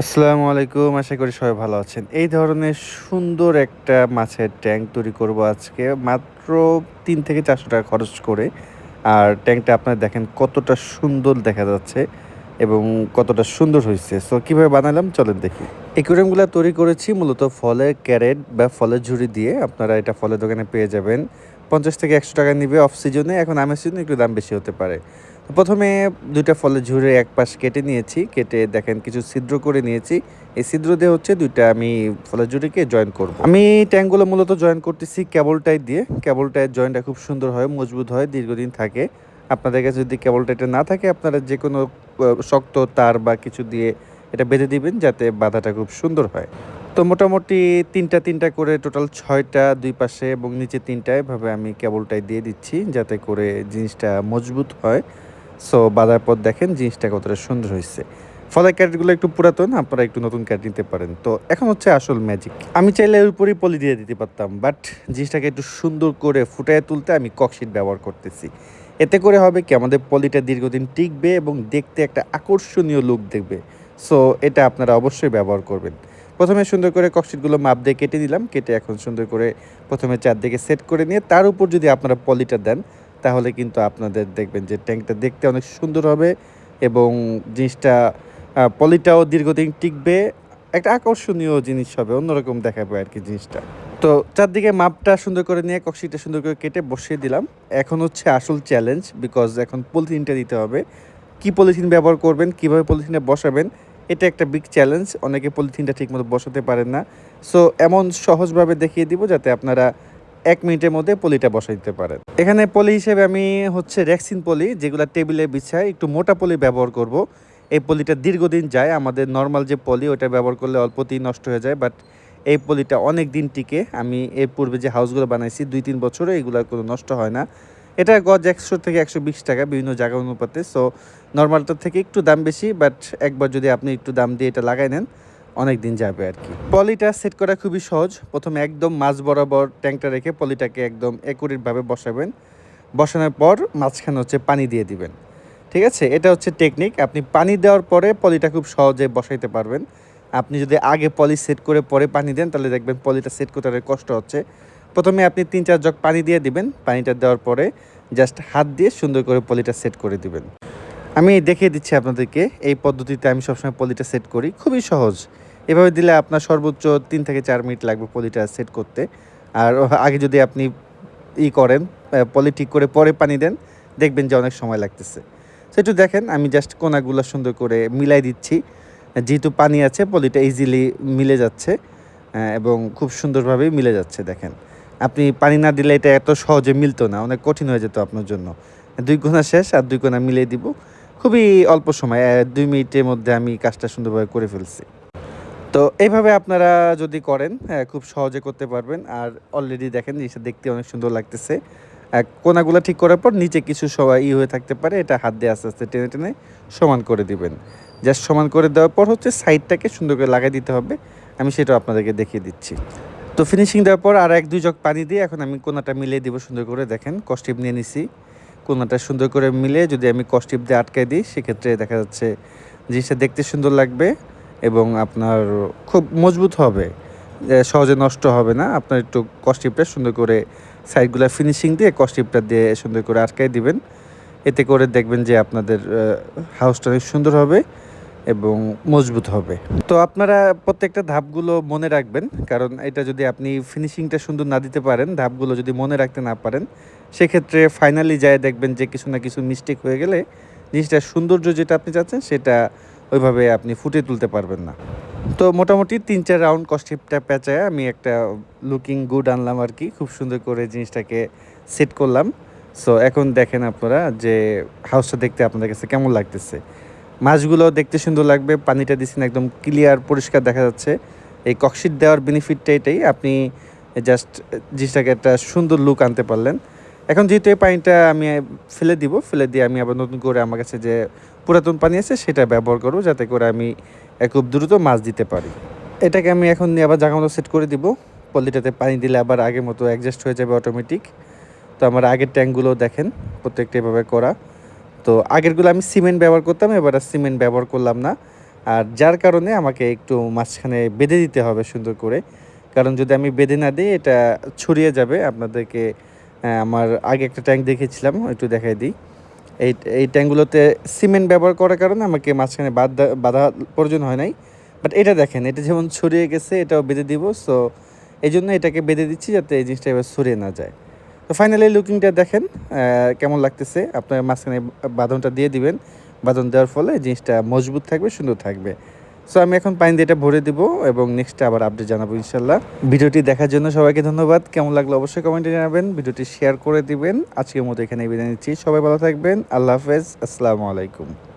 আসসালামু আলাইকুম। আশা করি সবাই ভালো আছেন। এই ধরনের সুন্দর একটা মাছের ট্যাংক তৈরি করব আজকে। মাত্র ৳৩ থেকে ৳৪০০ খরচ করে। আর ট্যাংকটা আপনারা দেখেন কতটা সুন্দর দেখা যাচ্ছে এবং কতটা সুন্দর হইছে। সো কিভাবে বানালাম চলেন দেখি। অ্যাকুয়ারিয়ামগুলা তৈরি করেছি মূলত ফলের ক্যারেট বা ফলের ঝুড়ি দিয়ে। আপনারা এটা ফলের দোকানে পেয়ে যাবেন। ৳৫০ থেকে ৳১০০ নিবে অফ সিজনে। এখন আমের সিজনে একটু দাম বেশি হতে পারে। প্রথমে ২ টা ফলের ঝুড়ির এক পাশ কেটে নিয়েছি। কেটে দেখেন কিছু ছিদ্র করে নিয়েছি। এই ছিদ্র দিয়ে হচ্ছে ২ টা আমি ফলের ঝুড়িকে জয়েন করব। আমি ট্যাংকগুলো মূলত জয়েন করতেছি কেবল টাই দিয়ে। কেবল টাইয়ের জয়েন্টটা খুব সুন্দর হয়, মজবুত হয়, দীর্ঘদিন থাকে। আপনাদের কাছে যদি কেবল টাইটা না থাকে আপনারা যেকোনো শক্ত তার বা কিছু দিয়ে এটা বেঁধে দিবেন যাতে বাঁধাটা খুব সুন্দর হয়। তো মোটামুটি ৩ টা করে টোটাল ৬ টা ২ পাশে এবং নিচে ৩ টা এভাবে আমি কেবল টাই দিয়ে দিচ্ছি যাতে করে জিনিসটা মজবুত হয়। সো বাঁধার পর দেখেন জিনিসটা কতটা সুন্দর হইছে। ফলের ক্যারেটগুলো একটু পুরাতন, আপনারা একটু নতুন ক্যারেট নিতে পারেন। তো এখন হচ্ছে আসল ম্যাজিক। আমি চাইলে এর উপরেই পলি দিয়ে দিতে পারতাম। বাট জিনিসটাকে একটু সুন্দর করে ফুটায়ে তুলতে আমি ককশিট ব্যবহার করতেছি। এতে করে হবে কি আমাদের পলিটা দীর্ঘদিন টিকবে এবং দেখতে একটা আকর্ষণীয় লুক দেখবে। সো এটা আপনারা অবশ্যই ব্যবহার করবেন। প্রথমে সুন্দর করে ককশিটগুলো মাপ দিয়ে কেটে নিলাম। কেটে এখন সুন্দর করে প্রথমে চারদিকে সেট করে নিয়ে তার উপর যদি আপনারা পলিটা দেন তাহলে কিন্তু আপনাদের দেখবেন যে ট্যাঙ্কটা দেখতে অনেক সুন্দর হবে এবং জিনিসটা পলিটাও দীর্ঘদিন টিকবে। একটা আকর্ষণীয় জিনিস হবে, অন্যরকম দেখাবে আরকি জিনিসটা। তো চারদিকে মাপটা সুন্দর করে নিয়ে কক্সিটা সুন্দর করে কেটে বসিয়ে দিলাম। এখন হচ্ছে আসল চ্যালেঞ্জ বিকজ এখন পলিথিনটা দিতে হবে। কি পলিথিন ব্যবহার করবেন, কিভাবে পলিথিনটা বসাবেন এটা একটা বিগ চ্যালেঞ্জ। অনেকে পলিথিনটা ঠিকমতো বসাতে পারেন না। সো এমন সহজভাবে দেখিয়ে দিব যাতে আপনারা ১ মিনিটের মধ্যে পলিটা বসাই দিতে পারেন। এখানে পলি হিসেবে আমি হচ্ছে রেক্সিন পলি যেগুলা টেবিলে বিছায় একটু মোটা পলি ব্যবহার করব। এই পলিটা দীর্ঘদিন যায়। আমাদের নরমাল যে পলি ওটা ব্যবহার করলে অল্পতেই নষ্ট হয়ে যায়। বাট এই পলিটা অনেক দিন টিকে। আমি এর পূর্বে যে হাউসগুলো বানাইছি ২-৩ বছরে এগুলা কোনো নষ্ট হয় না। এটা গজ ৳১০০ থেকে ৳১২০ বিভিন্ন জায়গা অনুপাতে। সো নরমালটার থেকে একটু দাম বেশি বাট একবার যদি আপনি একটু দাম দিয়ে এটা লাগায় নেন অনেক দিন যাবে আরকি। পলিটা সেট করা খুবই সহজ। প্রথমে একদম মাঝ বরাবর ট্যাংকটা রেখে পলিটাকে একদম একুরেটভাবে বসাবেন। বসানোর পর মাঝখানে হচ্ছে পানি দিয়ে দিবেন। ঠিক আছে? এটা হচ্ছে টেকনিক। আপনি পানি দেওয়ার পরে পলিটা খুব সহজে বসাইতে পারবেন। আপনি যদি আগে পলি সেট করে পরে পানি দেন তাহলে দেখবেন পলিটা সেট করতে অনেক কষ্ট হচ্ছে। প্রথমে আপনি ৩-৪ জগ পানি দিয়ে দিবেন। পানিটা দেওয়ার পরে জাস্ট হাত দিয়ে সুন্দর করে পলিটা সেট করে দিবেন। আমি দেখিয়ে দিচ্ছি আপনাদেরকে। এই পদ্ধতিতে আমি সবসময় পলিটা সেট করি। খুবই সহজ। এভাবে দিলে আপনার সর্বোচ্চ ৩ থেকে ৪ মিনিট লাগবে পলিটা সেট করতে। আর আগে যদি আপনি করেন, পলি ঠিক করে পরে পানি দেন, দেখবেন যে অনেক সময় লাগতেছে। সো একটু দেখেন আমি জাস্ট কোনাগুলা সুন্দর করে মিলাই দিচ্ছি। যেহেতু পানি আছে পলিটা ইজিলি মিলে যাচ্ছে এবং খুব সুন্দরভাবেই মিলে যাচ্ছে দেখেন। আপনি পানি না দিলে এটা এত সহজে মিলতো না। অনেক কঠিন হয়ে যেত আপনার জন্য। ২ কোনা শেষ আর ২ কোনা মিলিয়ে দিব। খুবই অল্প সময় ২ মিনিটের মধ্যে আমি কাজটা সুন্দরভাবে করে ফেলছি। তো এইভাবে আপনারা যদি করেন খুব সহজে করতে পারবেন। আর অলরেডি দেখেন জিনিসটা দেখতে অনেক সুন্দর লাগতেছে। কোনাগুলা ঠিক করার পর নিচে কিছু হয়ে থাকতে পারে। এটা হাত দিয়ে আস্তে, আস্তে টেনে, টেনে সমান করে দিবেন। জাস্ট সমান করে দেওয়ার পর হচ্ছে সাইডটাকে সুন্দর করে লাগাই দিতে হবে। আমি সেটাও আপনাদেরকে দেখিয়ে দিচ্ছি। তো ফিনিশিং দেওয়ার পর আর ১-২ জগ পানি দিয়ে এখন আমি কোনাটা মিলিয়ে দিব সুন্দর করে দেখেন কসটিপ নিয়ে নিছি। কোনাটা সুন্দর করে মিলিয়ে যদি আমি কসটিপ দিয়ে আটকায় দিই সেক্ষেত্রে দেখা যাচ্ছে জিনিসটা দেখতে সুন্দর লাগবে এবং আপনার খুব মজবুত হবে। সহজে নষ্ট হবে না। আপনার একটু কসটিপটা সুন্দর করে সাইডগুলা ফিনিশিং দিয়ে কসটিপটা দিয়ে সুন্দর করে আটকায় দিবেন। এতে করে দেখবেন যে আপনাদের হাউসটা অনেক সুন্দর হবে এবং মজবুত হবে। তো আপনারা প্রত্যেকটা ধাপগুলো মনে রাখবেন। কারণ এটা যদি আপনি ফিনিশিংটা সুন্দর না দিতে পারেন, ধাপগুলো যদি মনে রাখতে না পারেন, সেক্ষেত্রে ফাইনালি যেয়ে দেখবেন যে কিছু না কিছু মিস্টেক হয়ে গেলে জিনিসটার সৌন্দর্য যেটা আপনি চাচ্ছেন সেটা ওইভাবে আপনি ফুটিয়ে তুলতে পারবেন না। তো মোটামুটি ৩-৪ রাউন্ড কসটিপটা পেঁচায় আমি একটা লুকিং গুড আনলাম আরকি। খুব সুন্দর করে জিনিসটাকে সেট করলাম। সো এখন দেখেন আপনারা যে হাউসটা দেখতে আপনাদের কাছে কেমন লাগতেছে। মাছগুলো দেখতে সুন্দর লাগবে। পানিটা দিছেন একদম ক্লিয়ার পরিষ্কার দেখা যাচ্ছে। এই ককশিট দেওয়ার বেনিফিটটা এটাই। আপনি জাস্ট জিনিসটাকে একটা সুন্দর লুক আনতে পারলেন। এখন যেহেতু এই পানিটা আমি ফেলে দিব, ফেলে দিয়ে আমি আবার নতুন করে আমার কাছে যে পুরাতন পানি আছে সেটা ব্যবহার করব যাতে করে আমি খুব দ্রুত মাছ দিতে পারি। এটাকে আমি এখন নিয়ে আবার জায়গা মতো সেট করে দিব। পলিটাতে পানি দিলে আবার আগের মতো অ্যাডজাস্ট হয়ে যাবে অটোমেটিক। তো আমার আগের ট্যাঙ্কগুলো দেখেন প্রত্যেকটা এভাবে করা। তো আগেরগুলো আমি সিমেন্ট ব্যবহার করতাম, এবার আর সিমেন্ট ব্যবহার করলাম না। আর যার কারণে আমাকে একটু মাঝখানে বেঁধে দিতে হবে সুন্দর করে। কারণ যদি আমি বেঁধে না দিই এটা ছড়িয়ে যাবে। আপনাদেরকে আমার আগে একটা ট্যাঙ্ক দেখিয়েছিলাম, একটু দেখাই দিই। এই এই ট্যাঙ্কগুলোতে সিমেন্ট ব্যবহার করার কারণে আমাকে মাঝখানে বাঁধা প্রয়োজন হয় নাই। বাট এটা দেখেন, এটা যেমন ছড়িয়ে গেছে এটাও বেঁধে দিব। সো এইজন্য এটাকে বেঁধে দিচ্ছি যাতে এই জিনিসটা এবার ছড়িয়ে না যায়। তো ফাইনালি লুকিংটা দেখেন কেমন লাগতেছে। আপনার মাঝখানে বাঁধনটা দিয়ে দিবেন। বাঁধন দেওয়ার ফলে জিনিসটা মজবুত থাকবে, সুন্দর থাকবে। সো আমি এখন পানি দিয়ে এটা ভরে দিব এবং নেক্সটে আবার আপডেট জানাবো ইনশাল্লাহ। ভিডিওটি দেখার জন্য সবাইকে ধন্যবাদ। কেমন লাগলো অবশ্যই কমেন্টে জানাবেন। ভিডিওটি শেয়ার করে দিবেন। আজকের মতো এখানে বিদায় নিচ্ছি। সবাই ভালো থাকবেন। আল্লাহ হাফেজ। আসসালামু আলাইকুম।